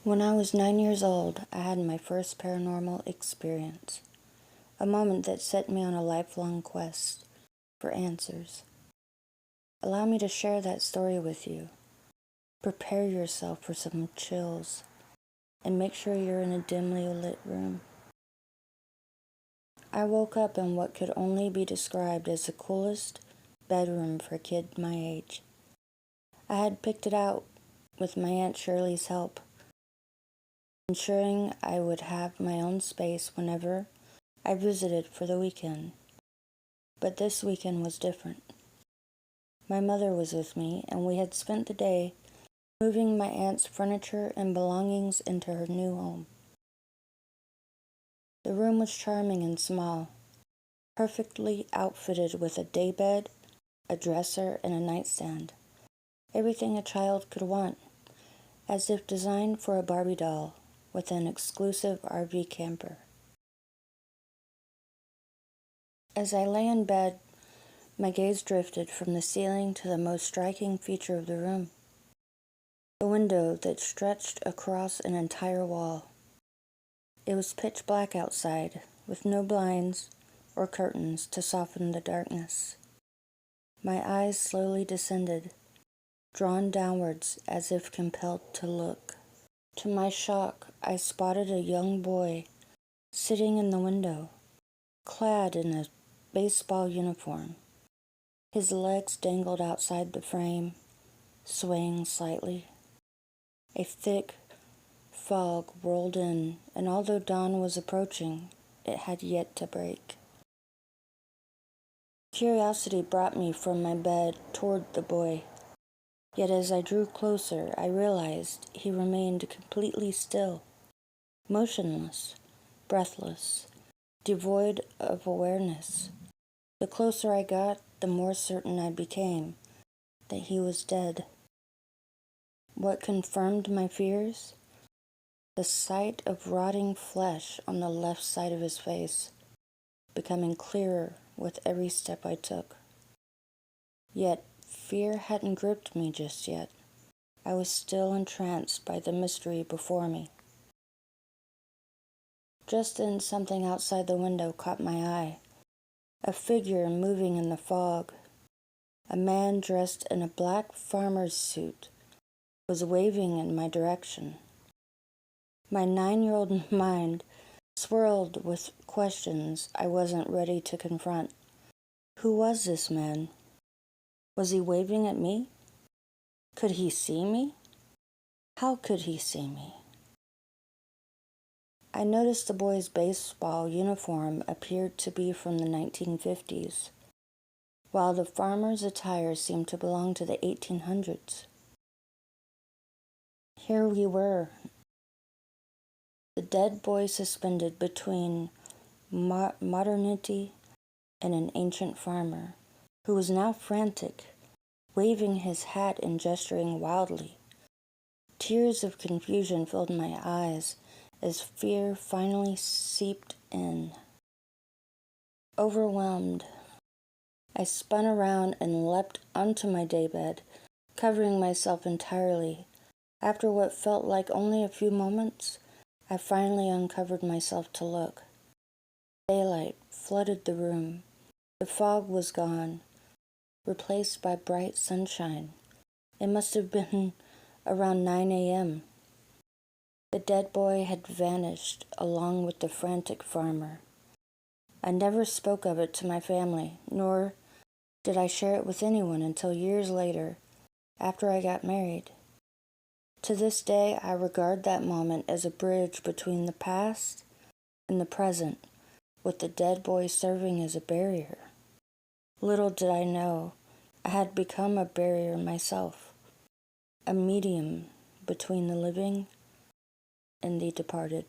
When I was 9 years old, I had my first paranormal experience, a moment that set me on a lifelong quest for answers. Allow me to share that story with you. Prepare yourself for some chills, and make sure you're in a dimly lit room. I woke up in what could only be described as the coolest bedroom for a kid my age. I had picked it out with my Aunt Shirley's help, ensuring I would have my own space whenever I visited for the weekend. But this weekend was different. My mother was with me, and we had spent the day moving my aunt's furniture and belongings into her new home. The room was charming and small, perfectly outfitted with a daybed, a dresser, and a nightstand. Everything a child could want, as if designed for a Barbie doll with an exclusive RV camper. As I lay in bed, my gaze drifted from the ceiling to the most striking feature of the room, a window that stretched across an entire wall. It was pitch black outside, with no blinds or curtains to soften the darkness. My eyes slowly descended, drawn downwards as if compelled to look. To my shock, I spotted a young boy sitting in the window, clad in a baseball uniform. His legs dangled outside the frame, swaying slightly. A thick fog rolled in, and although dawn was approaching, it had yet to break. Curiosity brought me from my bed toward the boy. Yet as I drew closer, I realized he remained completely still, motionless, breathless, devoid of awareness. The closer I got, the more certain I became that he was dead. What confirmed my fears? The sight of rotting flesh on the left side of his face, becoming clearer with every step I took. Yet fear hadn't gripped me just yet. I was still entranced by the mystery before me. Just then something outside the window caught my eye. A figure moving in the fog. A man dressed in a black farmer's suit was waving in my direction. My 9-year-old mind swirled with questions I wasn't ready to confront. Who was this man? Was he waving at me? Could he see me? How could he see me? I noticed the boy's baseball uniform appeared to be from the 1950s, while the farmer's attire seemed to belong to the 1800s. Here we were, the dead boy suspended between modernity and an ancient farmer, who was now frantic, waving his hat and gesturing wildly. Tears of confusion filled my eyes as fear finally seeped in. Overwhelmed, I spun around and leapt onto my daybed, covering myself entirely. After what felt like only a few moments, I finally uncovered myself to look. Daylight flooded the room. The fog was gone, replaced by bright sunshine. It must have been around 9 a.m. The dead boy had vanished along with the frantic farmer. I never spoke of it to my family, nor did I share it with anyone until years later, after I got married. To this day, I regard that moment as a bridge between the past and the present, with the dead boy serving as a barrier. Little did I know, I had become a barrier myself, a medium between the living and the departed.